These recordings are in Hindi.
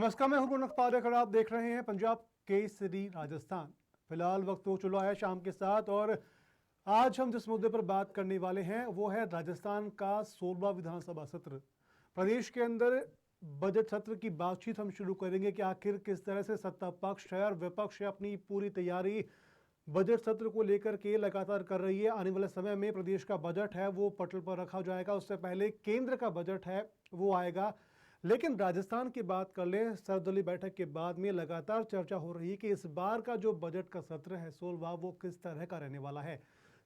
नमस्कार, मैं हूं रौनक पारेख और आप देख रहे हैं पंजाब केसरी राजस्थान। फिलहाल वक्त हो चुका है शाम के 7 और आज हम जिस मुद्दे पर बात करने वाले हैं वो है राजस्थान का 16वां विधानसभा सत्र। प्रदेश के अंदर बजट सत्र की बातचीत हम शुरू करेंगे कि आखिर किस तरह से सत्ता पक्ष है और विपक्ष अपनी पूरी तैयारी बजट सत्र को लेकर के लगातार कर रही है। आने वाले समय में प्रदेश का बजट है वो पटल पर रखा जाएगा, उससे पहले केंद्र का बजट है वो आएगा। लेकिन राजस्थान की बात कर लें, सर्वदलीय बैठक के बाद में लगातार चर्चा हो रही है कि इस बार का जो बजट का सत्र है 16वां वो किस तरह का रहने वाला है।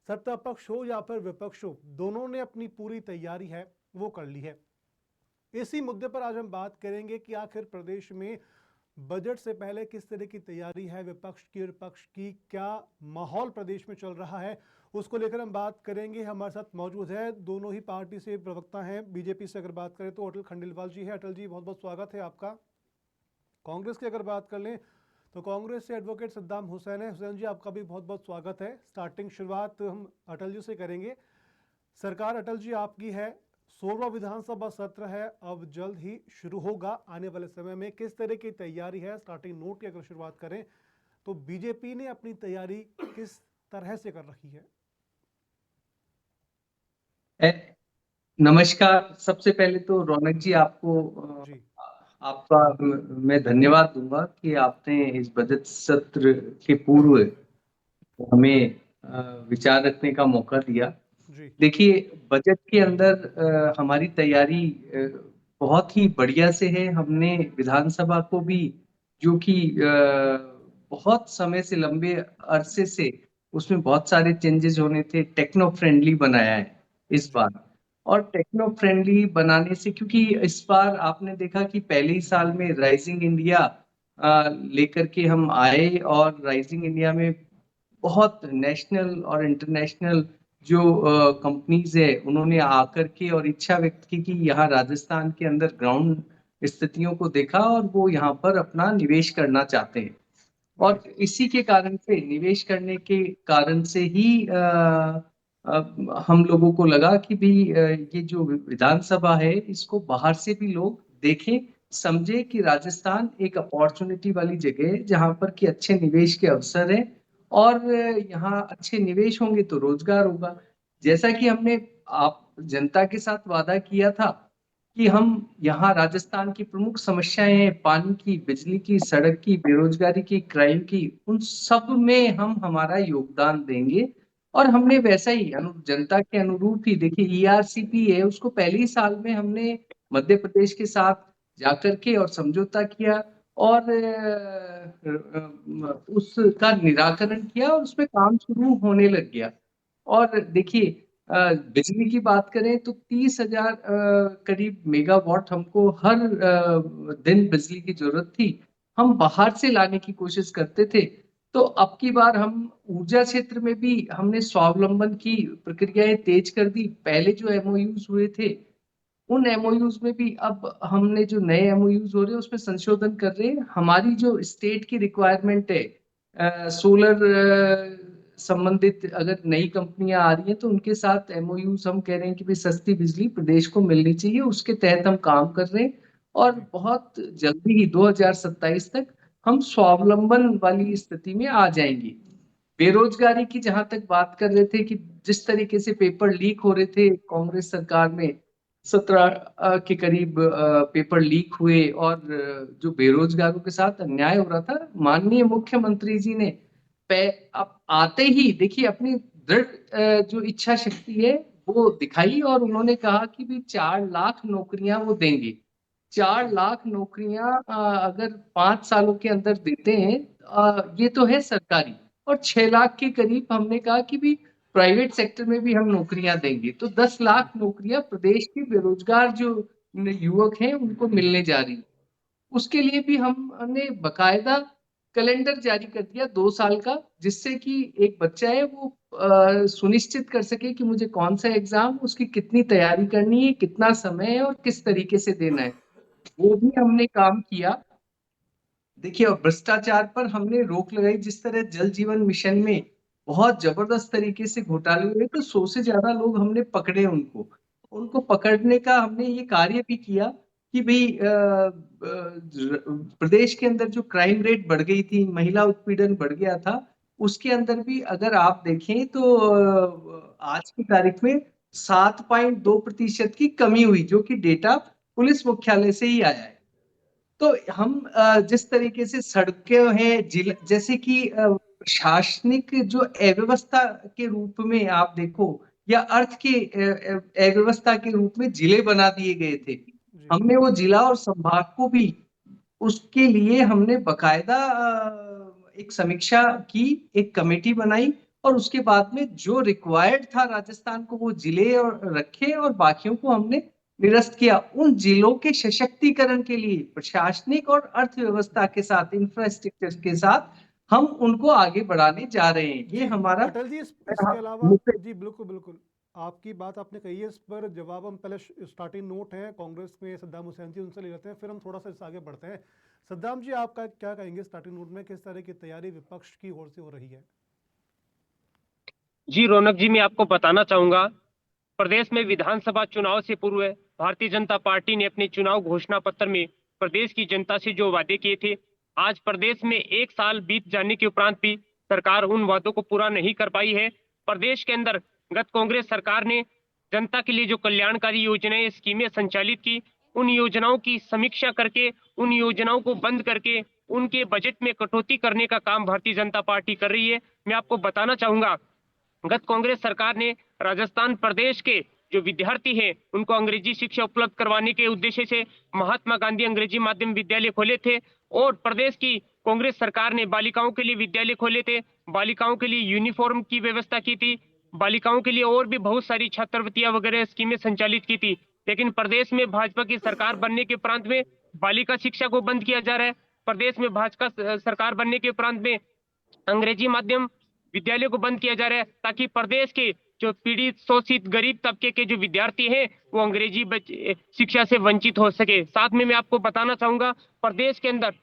सत्ता पक्ष हो या फिर विपक्ष हो, दोनों ने अपनी पूरी तैयारी है वो कर ली है। इसी मुद्दे पर आज हम बात करेंगे कि आखिर प्रदेश में बजट से पहले किस तरह की तैयारी है विपक्ष की और पक्ष की, क्या माहौल प्रदेश में चल रहा है, उसको लेकर हम बात करेंगे। हमारे साथ मौजूद है दोनों ही पार्टी से प्रवक्ता हैं। बीजेपी से अगर बात करें तो अटल खंडेलवाल जी है। अटल जी, बहुत बहुत स्वागत है आपका। कांग्रेस की अगर बात कर लें तो कांग्रेस से एडवोकेट सद्दाम हुसैन है। हुसैन जी, आपका भी बहुत बहुत स्वागत है। स्टार्टिंग शुरुआत हम अटल जी से करेंगे। सरकार अटल जी आपकी है, 16वां विधानसभा सत्र है, अब जल्द ही शुरू होगा। आने वाले समय में किस तरह की तैयारी है? स्टार्टिंग नोट की अगर शुरुआत करें तो बीजेपी ने अपनी तैयारी किस तरह से कर रखी है? नमस्कार। सबसे पहले तो रौनक जी आपको जी आपका मैं धन्यवाद दूंगा कि आपने इस बजट सत्र के पूर्व हमें विचार रखने का मौका दिया। जी देखिए, बजट के अंदर हमारी तैयारी बहुत ही बढ़िया से है। हमने विधानसभा को भी, जो कि बहुत समय से, लंबे अरसे से उसमें बहुत सारे चेंजेस होने थे, टेक्नो फ्रेंडली बनाया है इस जी बार। और टेक्नो फ्रेंडली बनाने से, क्योंकि इस बार आपने देखा कि पहले ही साल में राइजिंग इंडिया लेकर के हम आए, और राइजिंग इंडिया में बहुत नेशनल और इंटरनेशनल जो कंपनीज है उन्होंने आकर के और इच्छा व्यक्त की कि यहाँ राजस्थान के अंदर ग्राउंड स्थितियों को देखा और वो यहाँ पर अपना निवेश करना चाहते हैं। जी और इसी के कारण से, निवेश करने के कारण से ही हम लोगों को लगा कि भी ये जो विधानसभा है इसको बाहर से भी लोग देखें, समझे कि राजस्थान एक अपॉर्चुनिटी वाली जगह है जहां पर कि अच्छे निवेश के अवसर है, और यहाँ अच्छे निवेश होंगे तो रोजगार होगा। जैसा कि हमने आप जनता के साथ वादा किया था कि हम यहाँ राजस्थान की प्रमुख समस्याएं हैं, पानी की, बिजली की, सड़क की, बेरोजगारी की, क्राइम की, उन सब में हम हमारा योगदान देंगे। और हमने वैसा ही जनता के अनुरूप ही, देखिए ईआरसीपी है उसको पहले ही साल में हमने मध्य प्रदेश के साथ जाकर के और समझौता किया, और उसका निराकरण किया और उसमें काम शुरू होने लग गया। और देखिए, बिजली की बात करें तो 30,000 करीब मेगावाट हमको हर दिन बिजली की जरूरत थी, हम बाहर से लाने की कोशिश करते थे। तो अब की बार हम ऊर्जा क्षेत्र में भी हमने स्वावलंबन की प्रक्रियाएं तेज कर दी। पहले जो एमओयूज हुए थे उन एमओयूज में भी अब हमने जो नए एमओयूज हो रहे हैं उसमें संशोधन कर रहे हैं। हमारी जो स्टेट की रिक्वायरमेंट है, सोलर संबंधित अगर नई कंपनियां आ रही हैं तो उनके साथ एमओयूज हम कह रहे हैं कि भाई सस्ती बिजली प्रदेश को मिलनी चाहिए, उसके तहत हम काम कर रहे हैं। और जी बहुत जल्दी ही 2027 तक हम स्वावलंबन वाली स्थिति में आ जाएंगे। बेरोजगारी की जहां तक बात कर रहे थे कि जिस तरीके से पेपर लीक हो रहे थे कांग्रेस सरकार में, 17 के करीब पेपर लीक हुए, और जो बेरोजगारों के साथ अन्याय हो रहा था, माननीय मुख्यमंत्री जी ने अब आते ही देखिए अपनी दृढ़ जो इच्छा शक्ति है वो दिखाई, और उन्होंने कहा कि भी 4 लाख नौकरियां वो देंगे। चार जी लाख नौकरियां अगर 5 सालों के अंदर देते हैं, ये तो है सरकारी, और 6 लाख के करीब हमने कहा कि भी प्राइवेट सेक्टर में भी हम नौकरियां देंगे, तो 10 लाख नौकरियां प्रदेश के बेरोजगार जो युवक हैं उनको मिलने जा रही। उसके लिए भी हमने बकायदा कैलेंडर जारी कर दिया 2 साल का, जिससे कि एक बच्चा है वो सुनिश्चित कर सके कि मुझे कौन सा एग्जाम, उसकी कितनी तैयारी करनी है, कितना समय है और किस तरीके से देना है, वो भी हमने काम किया। देखिए, और भ्रष्टाचार पर हमने रोक लगाई। जिस तरह जल जीवन मिशन में बहुत जबरदस्त तरीके से घोटाले हुए तो 100 से ज्यादा लोग हमने पकड़े, उनको उनको पकड़ने का हमने ये कार्य भी किया कि भाई प्रदेश के अंदर जो क्राइम रेट बढ़ गई थी, महिला उत्पीड़न बढ़ गया था, उसके अंदर भी अगर आप देखें तो आज की तारीख में 7.2% की कमी हुई, जो कि डेटा पुलिस मुख्यालय से ही आया है। तो हम जिस तरीके से सड़कें हैं, जिला जैसे कि प्रशासनिक जो अव्यवस्था के रूप में आप देखो, या अर्थ के अव्यवस्था के रूप में जिले बना दिए गए थे। जी हमने वो जिला और संभाग को भी, उसके लिए हमने बकायदा एक समीक्षा की, एक कमेटी बनाई, और उसके बाद में जो रिक्वायर्ड था राजस्थान को, वो जिले और रखे, और बाकियों को हमने निरस्त किया। उन जिलों के सशक्तिकरण के लिए प्रशासनिक और अर्थव्यवस्था के साथ, इंफ्रास्ट्रक्चर के साथ हम उनको आगे बढ़ाने जा रहे हैं। ये जी हमारा अटल जी, इसके अलावा मुख्य। जी बिल्कुल बिल्कुल, आपकी बात आपने कही है, इस पर जवाब हम पहले स्टार्टिंग नोट है कांग्रेस में सद्दाम हुसैन जी, उनसे ले लेते हैं, फिर हम थोड़ा सा इससे आगे बढ़ते हैं। सद्दाम जी, आपका क्या कहेंगे स्टार्टिंग नोट में, किस तरह की तैयारी विपक्ष की ओर से हो रही है? जी रौनक जी, मैं आपको बताना चाहूंगा, प्रदेश में विधानसभा चुनाव से पूर्व भारतीय जनता पार्टी ने अपने चुनाव घोषणा पत्र में प्रदेश की जनता से जो वादे किए थे, आज प्रदेश में 1 साल बीत जाने के उपरांत भी सरकार उन वादों को पूरा नहीं कर पाई है। प्रदेश के अंदर गत कांग्रेस सरकार ने जनता के लिए जो कल्याणकारी योजनाएं, स्कीमें संचालित की, उन योजनाओं की समीक्षा करके, उन योजनाओं को बंद करके उनके बजट में कटौती करने का काम भारतीय जनता पार्टी कर रही है। मैं आपको बताना चाहूंगा, गत कांग्रेस सरकार ने राजस्थान प्रदेश के जो विद्यार्थी हैं उनको अंग्रेजी शिक्षा उपलब्ध करवाने के उद्देश्य से महात्मा गांधी अंग्रेजी माध्यम विद्यालय खोले थे, और प्रदेश की कांग्रेस सरकार ने बालिकाओं के लिए विद्यालय खोले थे, बालिकाओं के लिए यूनिफॉर्म की व्यवस्था की थी, बालिकाओं के लिए और भी बहुत सारी छात्रवृत्तियां वगैरह स्कीमें संचालित की थी। लेकिन प्रदेश में भाजपा की सरकार बनने के प्रांत में बालिका शिक्षा को बंद किया जा रहा है। प्रदेश में भाजपा सरकार बनने के प्रांत में अंग्रेजी माध्यम विद्यालय को बंद किया जा रहा है, ताकि प्रदेश के जो पीड़ित, शोषित, गरीब तबके के जो विद्यार्थी हैं वो अंग्रेजी शिक्षा से वंचित हो सके। साथ में मैं आपको बताना चाहूंगा, प्रदेश के अंदर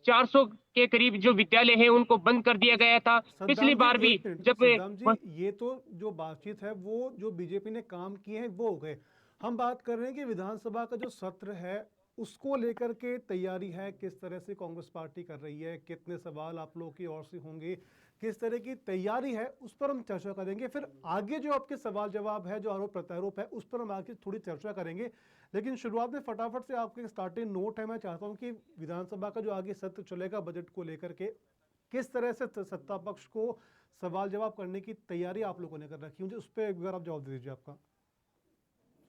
400 के करीब जो विद्यालय हैं उनको बंद कर दिया गया था पिछली सद्दाम जी बार भी, एक मिनट, जब सद्दाम जी ये तो जो बातचीत है वो जो बीजेपी ने काम किए हैं वो हो गए। हम बात कर रहे हैं कि विधानसभा का जो सत्र है उसको लेकर के तैयारी है, किस तरह से कांग्रेस पार्टी कर रही है, कितने सवाल आप लोगों की ओर से होंगे, किस तरह की तैयारी है, उस पर हम चर्चा करेंगे। फिर आगे जो आपके सवाल जवाब है, जो आरोप प्रत्यारोप है, उस पर हम आगे थोड़ी चर्चा करेंगे। लेकिन शुरुआत में फटाफट से आपके स्टार्टिंग नोट है, मैं चाहता हूं कि विधानसभा का जो आगे सत्र चलेगा बजट को लेकर के, किस तरह से सत्ता पक्ष को सवाल जवाब करने की तैयारी आप लोगों ने कर रखी है, मुझे उस पर एक बार आप जवाब दे दीजिए आपका।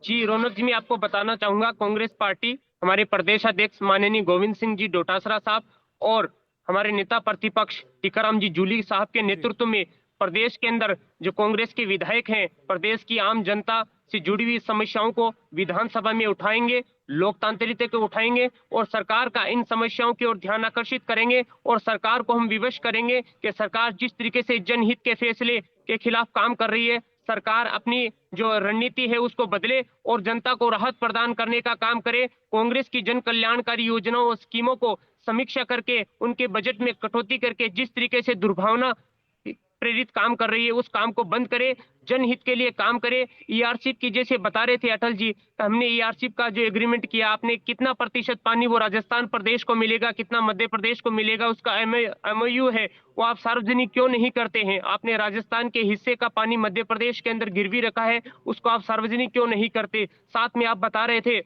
जी रौनक जी, मैं आपको बताना चाहूंगा, कांग्रेस पार्टी, हमारे प्रदेश अध्यक्ष माननीय गोविंद सिंह जी डोटासरा साहब और हमारे नेता प्रतिपक्ष टीकाराम जी जूली साहब के जी नेतृत्व में प्रदेश के अंदर जो कांग्रेस के विधायक हैं, प्रदेश की आम जनता से जुड़ी हुई समस्याओं को विधानसभा में उठाएंगे, लोकतांत्रिक तरीके से उठाएंगे, और सरकार का इन समस्याओं की ओर ध्यान आकर्षित करेंगे, और सरकार को हम विवश करेंगे कि सरकार जिस तरीके से जनहित के फैसले के खिलाफ काम कर रही है, सरकार अपनी जो रणनीति है उसको बदले और जनता को राहत प्रदान करने का काम करे। कांग्रेस की जन कल्याणकारी योजनाओं और स्कीमों को समीक्षा करके उनके बजट में कटौती करके जिस तरीके से दुर्भावना प्रेरित काम कर रही है उस काम को बंद करे, जनहित के लिए काम करे। ईआरशिप की जैसे बता रहे थे अटल जी, हमने ईआरशिप का जो एग्रीमेंट किया, आपने कितना प्रतिशत पानी वो राजस्थान प्रदेश को मिलेगा, कितना मध्य प्रदेश को मिलेगा, उसका एमओयू है, वो आप सार्वजनिक क्यों नहीं करते हैं? आपने राजस्थान के हिस्से का पानी मध्य प्रदेश के अंदर गिरवी रखा है, उसको आप सार्वजनिक क्यों नहीं करते? साथ में आप बता रहे थे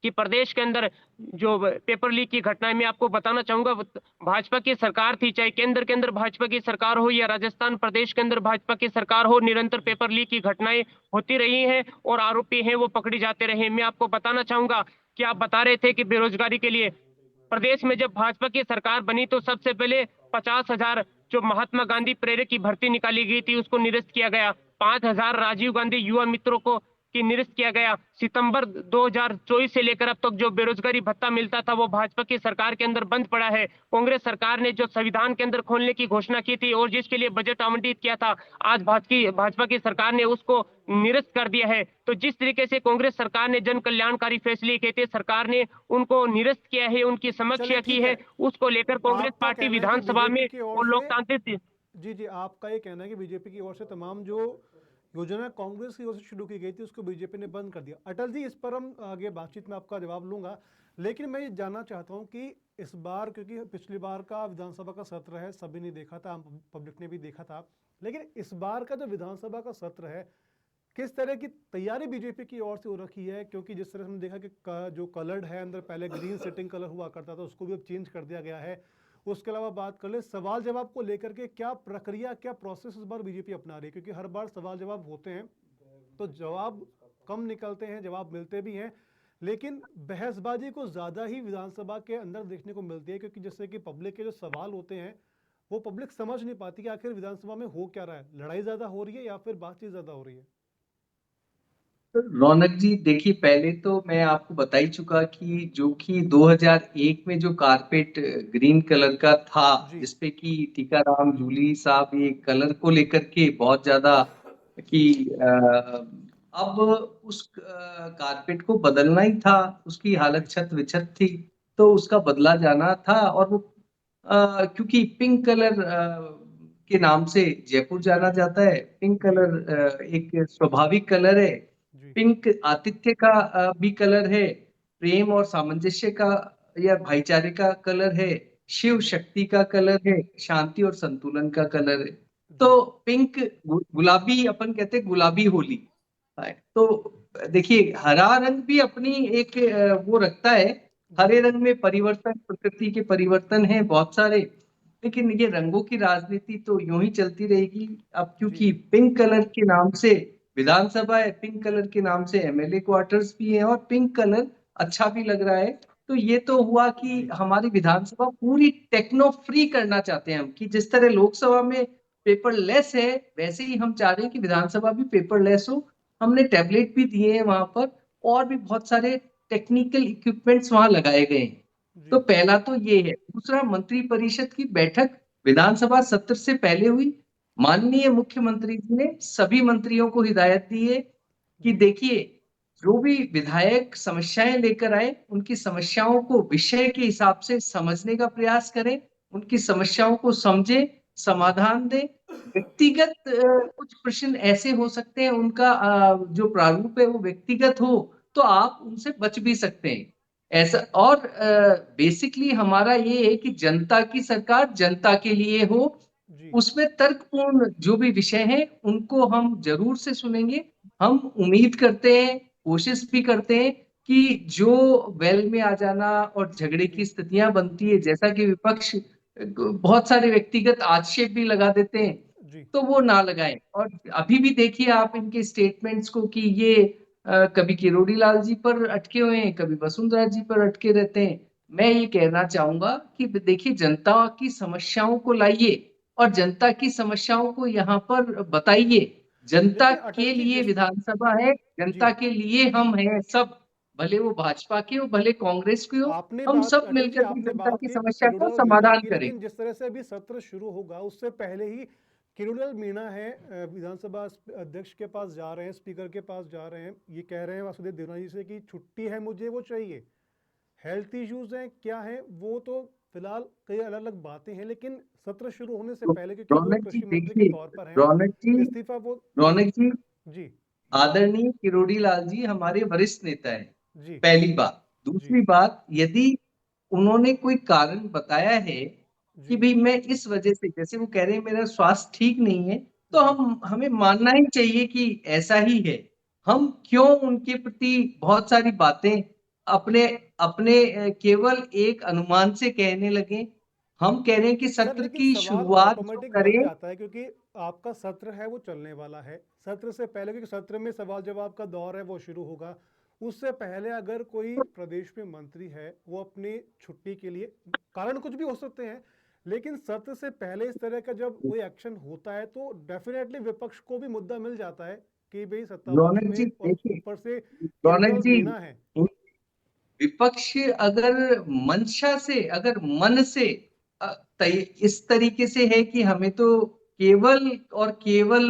कि प्रदेश के अंदर जो पेपर लीक की घटनाएं, मैं आपको बताना चाहूंगा, भाजपा की सरकार थी, चाहे केंद्र के अंदर भाजपा की सरकार हो या राजस्थान प्रदेश के अंदर भाजपा की सरकार हो, निरंतर पेपर लीक की घटनाएं होती रही हैं और आरोपी हैं वो पकड़े जाते रहे। मैं आपको बताना चाहूंगा कि आप बता रहे थे कि बेरोजगारी के लिए प्रदेश में जब भाजपा की सरकार बनी तो सबसे पहले 50,000 जो महात्मा गांधी प्रेरक की भर्ती निकाली गई थी उसको निरस्त किया गया, 5,000 राजीव गांधी युवा मित्रों को की निरस्त किया गया। सितंबर 2024 से लेकर अब तक जो बेरोजगारी भत्ता मिलता था वो भाजपा की सरकार के अंदर बंद पड़ा है। कांग्रेस सरकार ने जो संविधान के अंदर खोलने की घोषणा की थी और जिसके लिए बजट आवंटित किया था, आज भाजपा की सरकार ने उसको निरस्त कर दिया है। तो जिस तरीके से कांग्रेस सरकार ने जन कल्याणकारी फैसले किए थे, सरकार ने उनको निरस्त किया है, उनकी चलिए समीक्षा की ठीक है, है, उसको लेकर कांग्रेस आपका पार्टी कहना है कि विधानसभा बीजेपी में की ओर और से, लोकतांत्रिक जी जी, आपका ये कहना है कि बीजेपी की ओर से तमाम जो योजना कांग्रेस की ओर से शुरू की गई थी, उसको बीजेपी ने बंद कर दिया। अटल जी, इस पर हम आगे बातचीत में आपका जवाब लूंगा, लेकिन मैं ये जानना चाहता हूँ कि इस बार, क्योंकि पिछली बार का विधानसभा का सत्र है, सभी ने देखा था, आम पब्लिक ने भी देखा था, लेकिन इस बार का जो विधानसभा का सत्र है, किस तरह की तैयारी बीजेपी की ओर से हो रखी है? क्योंकि जिस तरह से हमने देखा कि जो कलर्ड है अंदर, पहले ग्रीन सिटिंग कलर हुआ करता था, उसको भी अब चेंज कर दिया गया है। उसके अलावा बात कर ले सवाल जवाब को लेकर के, क्या प्रक्रिया, क्या प्रोसेस इस बार बीजेपी अपना रही है? क्योंकि हर बार सवाल जवाब होते हैं तो जवाब कम निकलते हैं, जवाब मिलते भी हैं, लेकिन बहसबाजी को ज़्यादा ही विधानसभा के अंदर देखने को मिलती है, क्योंकि जैसे कि पब्लिक के जो सवाल होते हैं वो पब्लिक समझ नहीं पाती कि आखिर विधानसभा में हो क्या रहा है, लड़ाई ज़्यादा हो रही है या फिर बातचीत ज़्यादा हो रही है। रौनक जी, देखिए, पहले तो मैं आपको बता ही चुका कि जो कि 2001 में जो कारपेट ग्रीन कलर का था, जी जिसपे कि टीकाराम जूली साहब ये कलर को लेकर के बहुत ज्यादा कि अब उस कारपेट को बदलना ही था, उसकी जी हालत छत विछत थी, तो उसका बदला जाना था। और वो क्योंकि पिंक कलर के नाम से जयपुर जाना जाता है, पिंक जी कलर एक स्वाभाविक कलर है। जी पिंक आतिथ्य का भी कलर है, प्रेम और सामंजस्य का या भाईचारे का कलर है, शिव शक्ति का कलर है, शांति और संतुलन का कलर है। जी तो पिंक गुलाबी, अपन कहते हैं गुलाबी होली। तो देखिए, हरा रंग भी अपनी एक वो रखता है। जी हरे रंग में परिवर्तन, प्रकृति के परिवर्तन है बहुत सारे, लेकिन ये रंगों की राजनीति तो यूं ही चलती रहेगी। अब जी क्योंकि पिंक कलर के नाम से विधानसभा है, पिंक कलर के नाम से एमएलए क्वार्टर्स भी है, और पिंक कलर अच्छा भी लग रहा है। तो ये तो हुआ कि जी हमारी विधानसभा पूरी टेक्नो फ्री करना चाहते हैं हम, कि जिस तरह लोकसभा में पेपरलेस है, वैसे ही हम चाह रहे हैं कि विधानसभा भी पेपरलेस हो। हमने टैबलेट भी दिए हैं वहां पर, और भी बहुत सारे टेक्निकल इक्विपमेंट्स वहां लगाए गए हैं। तो जी पहला तो ये है। दूसरा, मंत्रिपरिषद की बैठक विधानसभा सत्र से पहले हुई। माननीय मुख्यमंत्री जी ने सभी मंत्रियों को हिदायत दी है कि जी देखिए, जो भी विधायक समस्याएं लेकर आए, उनकी समस्याओं को विषय के हिसाब से समझने का प्रयास करें, उनकी समस्याओं को समझे, जी समाधान दें। व्यक्तिगत कुछ प्रश्न ऐसे हो सकते हैं, उनका जो प्रारूप है वो व्यक्तिगत हो, तो आप उनसे बच भी सकते हैं ऐसा। और बेसिकली हमारा ये है कि जनता की सरकार जनता के लिए हो। जी उसमें तर्कपूर्ण जो भी विषय हैं उनको हम जरूर से सुनेंगे। हम उम्मीद करते हैं, कोशिश भी करते हैं कि जो वेल में आ जाना और झगड़े की जी स्थितियां बनती है, जैसा कि विपक्ष बहुत सारे व्यक्तिगत आक्षेप भी लगा देते हैं, जी तो वो ना लगाएं। और अभी भी देखिए आप इनके स्टेटमेंट्स को कि ये कभी किरोड़ी लाल जी पर अटके हुए हैं, कभी वसुंधरा जी पर अटके रहते हैं। मैं ये कहना चाहूंगा कि देखिए, जनता की समस्याओं को लाइए और जनता की समस्याओं को यहाँ पर बताइए। जनता लेकिन के अटल जी, लिए जिस विधानसभा है, जी जनता के लिए हम हैं सब, भले वो भाजपा के हो, भले कांग्रेस के हो। आपने हम बात, सब अटल जी मिलकर के आपने जनता बात की की समस्या का किरोड़ीलाल मीणा समाधान की, करें। लेकिन जिस तरह से अभी सत्र शुरू होगा उससे पहले ही किरोड़ीलाल मीणा है विधानसभा अध्यक्ष के पास जा रहे हैं, स्पीकर के पास जा रहे हैं, ये कह रहे हैं वासुदेव देवनानी से कि छुट्टी है मुझे, वो चाहिए। हेल्थ इश्यूज हैं, क्या है वो तो फिलहाल कई अलग अलग बातें हैं, लेकिन सत्र शुरू होने से तो पहले, क्योंकि वो रौनक जी कृषि मंत्री के देखिए, तौर पर हैं, रौनक जी इस्तीफा वो, रौनक जी जी आदरणीय किरोड़ी लाल जी हमारे वरिष्ठ नेता हैं, जी पहली बात। जी दूसरी बात, यदि उन्होंने कोई कारण बताया है कि जी भाई मैं इस वजह से, जैसे वो कह रहे हैं मेरा स्वास्थ्य ठीक नहीं है, तो जी हम हमें मानना ही चाहिए कि ऐसा ही है। हम क्यों उनके प्रति बहुत सारी बातें अपने अपने केवल एक अनुमान से कहने लगे। हम कह रहे हैं कि सर, सत्र लेकिन की सवाल शुरुआत जो ऑटोमेटिक बन करें। जाता है, क्योंकि आपका सत्र है वो चलने वाला है, सत्र से पहले, क्योंकि सत्र में सवाल जवाब का दौर है वो शुरू होगा, उससे पहले अगर कोई प्रदेश में मंत्री है वो अपनी छुट्टी के लिए, कारण कुछ भी हो सकते हैं, लेकिन सत्र से पहले इस तरह का जब कोई एक्शन होता है तो डेफिनेटली विपक्ष को भी मुद्दा मिल जाता है कि भाई सत्ता पक्ष रौनक में, जी और देखिए, ऊपर से रौनक किरोड़ीलाल जी, मीणा है। विपक्ष अगर मंशा से, अगर मन से इस तरीके से है कि हमें तो केवल और केवल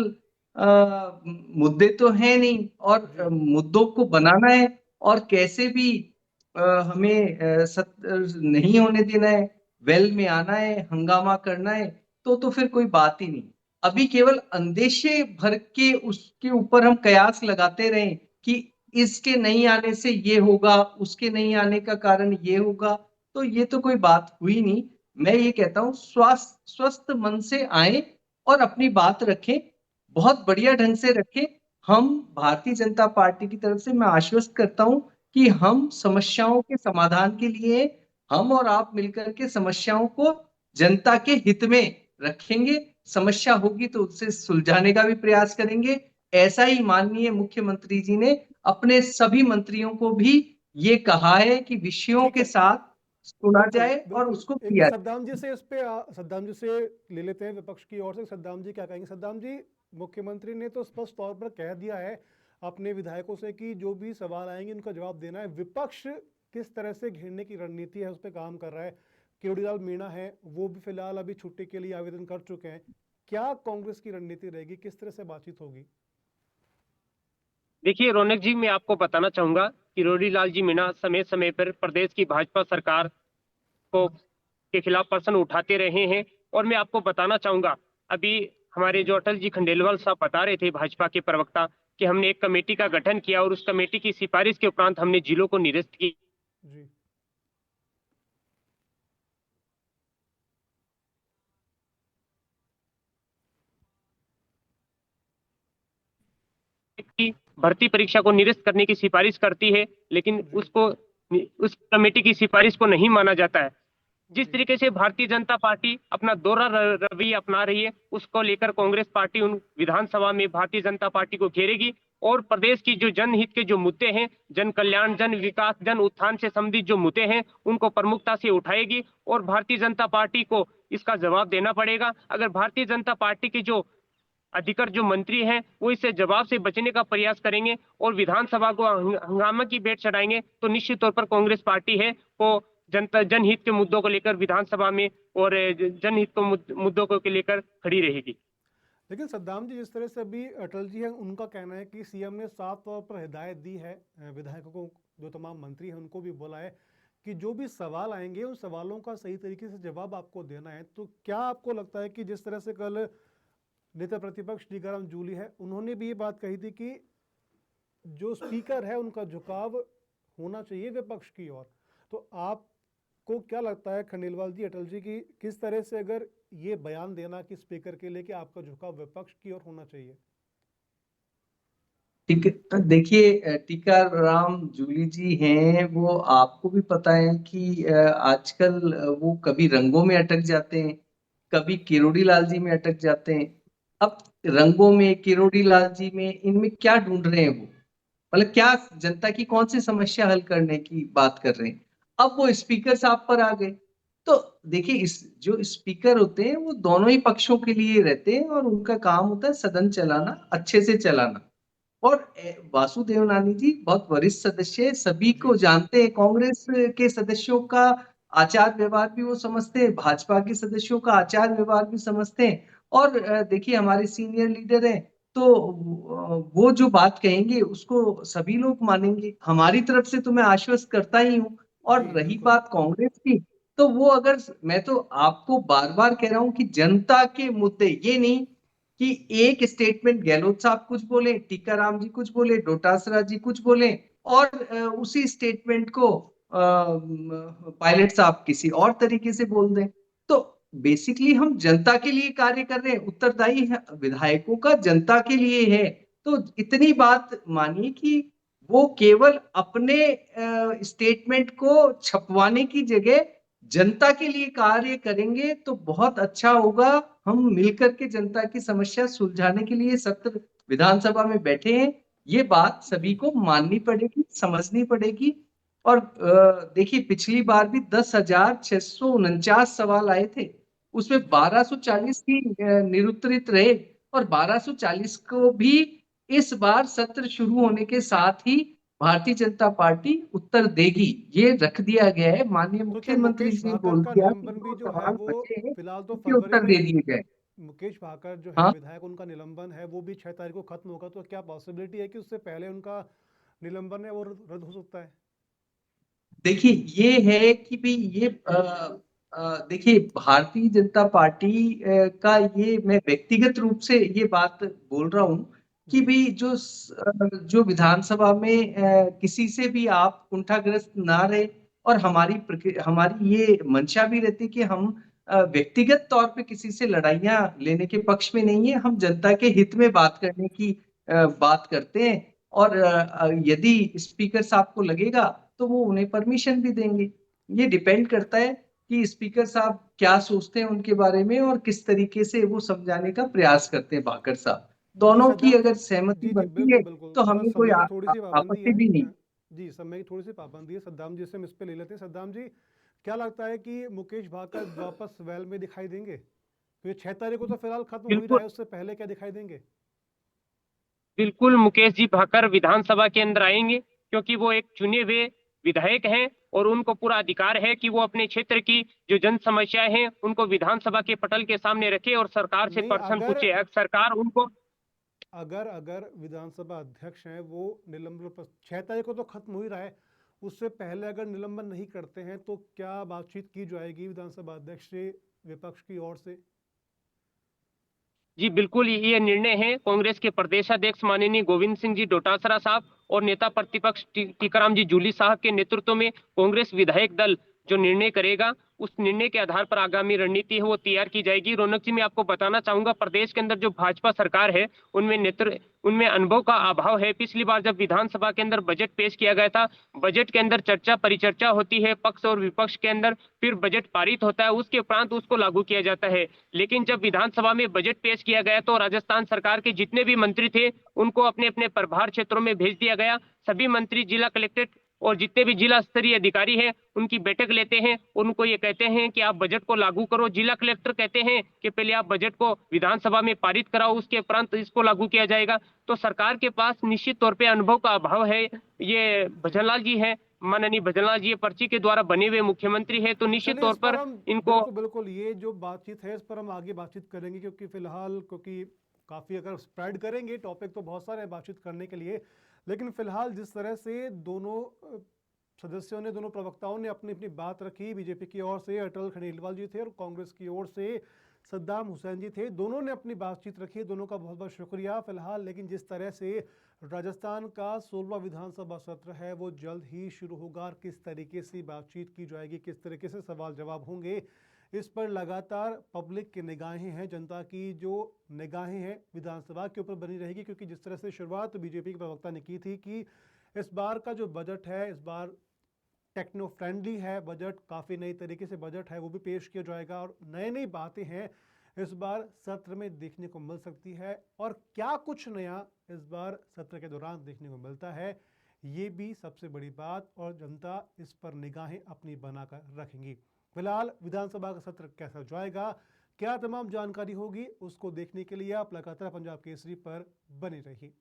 मुद्दे तो है नहीं, और जी मुद्दों को बनाना है, और कैसे भी अ, हमें नहीं होने देना है, वेल में आना है, हंगामा करना है, तो फिर कोई बात ही नहीं। अभी केवल अंदेशे भर के उसके ऊपर हम कयास लगाते रहें कि इसके नहीं आने से ये होगा, उसके नहीं आने का कारण ये होगा, तो ये तो कोई बात हुई नहीं। मैं ये कहता हूँ स्वस्थ मन से आए और अपनी बात रखें, बहुत बढ़िया ढंग से रखें। हम भारतीय जनता पार्टी की तरफ से मैं आश्वस्त करता हूँ कि हम समस्याओं के समाधान के लिए हम और आप मिलकर के समस्याओं को जनता के हित में रखेंगे। समस्या होगी तो उससे सुलझाने का भी प्रयास करेंगे। ऐसा ही माननीय मुख्यमंत्री जी ने अपने सभी मंत्रियों को भी ये कहा है कि विषयों ठीक के है, साथ सुना बिल्कुल जाए और बिल्कुल। उसको एक किया जाए। सद्दाम जी से इस पे सद्दाम जी से ले लेते हैं विपक्ष की ओर से। सद्दाम जी क्या कहेंगे? सद्दाम जी, मुख्यमंत्री ने तो स्पष्ट तौर पर कह दिया है अपने विधायकों से कि जो भी सवाल आएंगे उनका जवाब देना है। विपक्ष किस तरह से घेरने की रणनीति है उस पर काम कर रहा है। किरोड़ीलाल मीणा है, वो भी फिलहाल अभी छुट्टी के लिए आवेदन कर चुके हैं। क्या कांग्रेस की रणनीति रहेगी, किस तरह से बातचीत होगी? देखिए रौनक जी, मैं आपको बताना चाहूंगा कि किरोड़ीलाल जी मीणा समय समय पर प्रदेश की भाजपा सरकार को के खिलाफ प्रश्न उठाते रहे हैं। और मैं आपको बताना चाहूंगा, अभी हमारे जो अटल जी खंडेलवाल साहब बता रहे थे, भाजपा के प्रवक्ता, कि हमने एक कमेटी का गठन किया और उस कमेटी की सिफारिश के उपरांत हमने जिलों को निरस्त किया जी की भर्ती परीक्षा को निरस्त करने की सिफारिश करती है, लेकिन जी उस कमेटी की सिफारिश को नहीं माना जाता है। जिस जी तरीके से भारतीय जनता पार्टी अपना दोहरा रवैया अपना रही है, उसको लेकर कांग्रेस पार्टी उन विधानसभा में भारतीय जनता पार्टी को घेरेगी और प्रदेश की जो जनहित के जो मुद्दे हैं, जन कल्याण, जन विकास, जन उत्थान से संबंधित जो मुद्दे हैं, उनको प्रमुखता से उठाएगी और भारतीय जनता पार्टी को इसका जवाब देना पड़ेगा। अगर भारतीय जनता पार्टी की जो अधिकृत जो मंत्री हैं वो इससे जवाब से बचने का प्रयास करेंगे और विधानसभा को हंगामा की भेंट चढ़ाएंगे, तो निश्चित तौर पर कांग्रेस पार्टी है वो जनता जनहित के मुद्दों को लेकर विधानसभा में और जनहित को मुद्दों को लेकर खड़ी रहेगी। लेकिन सद्दाम जी, जिस तरह से अभी अटल जी हैं, उनका कहना है कि सीएम ने साफ तौर पर हिदायत दी है विधायकों को, जो तमाम मंत्री हैं उनको भी बोला है कि जो भी सवाल आएंगे उन सवालों का सही तरीके से जवाब आपको देना है। तो क्या आपको लगता है कि जिस तरह से कल नेता प्रतिपक्ष टीकाराम जूली है, उन्होंने भी ये बात कही थी कि जो स्पीकर है उनका झुकाव होना चाहिए विपक्ष की ओर, तो आपको क्या लगता है खंडेलवाल जी, अटल जी की किस तरह से अगर ये बयान देना कि स्पीकर के लिए कि आपका झुकाव विपक्ष की ओर होना चाहिए? ठीक है, तो देखिए टीकाराम जूली जी हैं, वो आपको भी पता है कि आजकल वो कभी रंगों में अटक जाते हैं, कभी किरोड़ी लाल जी में अटक जाते हैं। अब रंगों में, किरोड़ी लाल जी में, इनमें क्या ढूंढ रहे हैं वो? मतलब क्या जनता की कौन सी समस्या हल करने की बात कर रहे हैं? अब वो स्पीकर साहब पर आ गए। तो देखिए, इस जो स्पीकर होते हैं वो दोनों ही पक्षों के लिए रहते हैं और उनका काम होता है सदन चलाना, अच्छे से चलाना। और वासुदेव नानी जी बहुत वरिष्ठ सदस्य है, सभी जी को जानते हैं। कांग्रेस के सदस्यों का आचार व्यवहार भी वो समझते हैं, भाजपा के सदस्यों का आचार व्यवहार भी समझते हैं। और देखिए, हमारे सीनियर लीडर हैं, तो वो जो बात कहेंगे उसको सभी लोग मानेंगे। हमारी तरफ से तो मैं आश्वस्त करता ही हूँ। और जी रही बिल्कुल। बात कांग्रेस की, तो वो अगर, मैं तो आपको बार बार कह रहा हूँ कि जनता के मुद्दे, ये नहीं कि एक स्टेटमेंट गहलोत साहब कुछ बोले, टीकाराम जी कुछ बोले, डोटासरा जी कुछ बोले और उसी स्टेटमेंट को पायलट साहब किसी और तरीके से बोल दें। तो बेसिकली हम जनता के लिए कार्य कर रहे हैं, उत्तरदायी है विधायकों का जनता के लिए है। तो इतनी बात मानिए कि वो केवल अपने स्टेटमेंट को छपवाने की जगह जनता के लिए कार्य करेंगे तो बहुत अच्छा होगा। हम मिलकर के जनता की समस्या सुलझाने के लिए सत्र विधानसभा में बैठे हैं। ये बात सभी जी को माननी पड़ेगी, समझनी पड़ेगी। और देखिए, पिछली बार भी 10,649 सवाल आए थे, उसमें जी 1240 ही निरुत्तरित रहे। और 1240 को भी इस बार सत्र शुरू होने के साथ ही भारतीय जनता पार्टी उत्तर देगी, ये रख दिया गया है। माननीय तो क्या मुख्यमंत्री मुकेश जी ने भाकर बोल का दिया कि निलंबन भी जो जो है सवाल वो बचे हैं फिलहाल तो उसके फरवरी उत्तर में, दे दिए जाए। मुकेश भाकर जो है हाँ, विधायक, उनका निलंबन है वो भी 6 तारीख को खत्म होगा, तो क्या पॉसिबिलिटी है कि उससे पहले उनका निलंबन है वो रद्द हो सकता है? देखिए, ये है कि भी ये देखिए भारतीय जनता पार्टी का ये मैं व्यक्तिगत रूप से ये बात बोल रहा हूँ कि जी। भी जो विधानसभा में किसी से भी आप कुंठाग्रस्त ना रहे और हमारी ये मंशा भी रहती कि हम व्यक्तिगत तौर पे किसी से लड़ाइयाँ लेने के पक्ष में नहीं है, हम जनता के हित में बात करने की बात करते हैं और यदि स्पीकर साहब को लगेगा तो वो उन्हें परमिशन भी देंगे। ये डिपेंड करता है कि स्पीकर साहब क्या सोचते हैं उनके बारे में और किस तरीके से वो समझाने का प्रयास करते हैं भाकर साहब। जी, दोनों की सद्दाम अगर सहमति जी, जी, बनती है बिल्कुल, बिल्कुल। तो थोड़ा हमें कोई समय की थोड़ी-सी पाबंदी आपत्ति है। भी नहीं। जी, समय की थोड़ी-सी पाबंदी है। सद्दाम जी से हम इस पे ले लेते हैं। सद्दाम जी, क्या लगता है कि मुकेश भाकर वापस वेल में दिखाई देंगे? तो ये 6 तारीख को तो फिलहाल खत्म हो ही रहा बिल्कुल है, उससे पहले क्या दिखाई देंगे? बिल्कुल मुकेश जी भाकर विधानसभा के अंदर आएंगे, क्योंकि वो एक चुने हुए विधायक हैं और उनको पूरा अधिकार है कि वो अपने क्षेत्र की जो जन समस्याएं हैं उनको विधानसभा के पटल के सामने रखे और सरकार से नहीं, प्रश्न अगर पूछे। सरकार उनको अगर अगर विधानसभा अध्यक्ष हैं वो निलंबन पर 6 तारीख को तो खत्म हो ही रहा है, उससे पहले अगर निलंबन नहीं करते हैं तो क्या बातचीत की जाएगी विधानसभा अध्यक्ष से विपक्ष की ओर से? जी बिल्कुल ये निर्णय है कांग्रेस के प्रदेशाध्यक्ष माननीय गोविंद सिंह जी डोटासरा साहब और नेता प्रतिपक्ष टीकाराम जी जूली साहब के नेतृत्व में कांग्रेस विधायक दल जो निर्णय करेगा, उस निर्णय के आधार पर आगामी रणनीति है वो तैयार की जाएगी। रौनक जी, मैं आपको बताना चाहूंगा, प्रदेश के अंदर जो भाजपा सरकार है उनमें अनुभव का अभाव है। पिछली बार जब विधानसभा के अंदर बजट पेश किया गया था, बजट के अंदर चर्चा परिचर्चा होती है पक्ष और विपक्ष के अंदर, फिर बजट पारित होता है, उसके उपरांत उसको लागू किया जाता है। लेकिन जब विधानसभा में बजट पेश किया गया तो राजस्थान सरकार के जितने भी मंत्री थे उनको अपने अपने प्रभार क्षेत्रों में भेज दिया गया। सभी मंत्री जिला कलेक्ट्रेट और जितने भी जिला स्तरीय अधिकारी हैं उनकी बैठक लेते हैं, उनको ये कहते हैं कि आप बजट को लागू करो। जिला कलेक्टर कहते हैं कि पहले आप बजट को विधानसभा में पारित कराओ, उसके उपरांत इसको लागू किया जाएगा। तो सरकार के पास निश्चित तौर पे अनुभव का अभाव है। ये भजनलाल जी है, माननीय भजनलाल जी ये पर्ची के द्वारा बने हुए मुख्यमंत्री है, तो निश्चित चलिए, तौर इस पर पर हम इनको बिल्कुल, बिल्कुल, ये जो बातचीत है इस पर हम आगे बातचीत करेंगे, क्योंकि फिलहाल क्योंकि काफ़ी अगर स्प्रेड करेंगे टॉपिक तो बहुत सारे हैं बातचीत करने के लिए। लेकिन फिलहाल जिस तरह से दोनों सदस्यों ने, दोनों प्रवक्ताओं ने अपनी अपनी बात रखी, बीजेपी की ओर से अटल खंडेलवाल जी थे और कांग्रेस की ओर से सद्दाम हुसैन जी थे, दोनों ने अपनी बातचीत रखी, दोनों का बहुत बहुत शुक्रिया। फिलहाल लेकिन जिस तरह से राजस्थान का 16वां विधानसभा सत्र है वो जल्द ही शुरू होगा और किस तरीके से बातचीत की जाएगी, किस तरीके से सवाल जवाब होंगे, इस पर लगातार पब्लिक की निगाहें हैं, जनता की जो निगाहें हैं विधानसभा के ऊपर बनी रहेगी। क्योंकि जिस तरह से शुरुआत बीजेपी के प्रवक्ता ने की थी कि इस बार का जो बजट है, इस बार टेक्नो फ्रेंडली है बजट, काफ़ी नई तरीके से बजट है वो भी पेश किया जाएगा और नई नई बातें हैं इस बार सत्र में देखने को मिल सकती है। और क्या कुछ नया इस बार सत्र के दौरान देखने को मिलता है, ये भी सबसे बड़ी बात, और जनता इस पर निगाहें अपनी बनाकर रखेंगी। फिलहाल विधानसभा का सत्र कैसा जाएगा, क्या तमाम जानकारी होगी, उसको देखने के लिए आप लगातार पंजाब केसरी पर बने रहिए।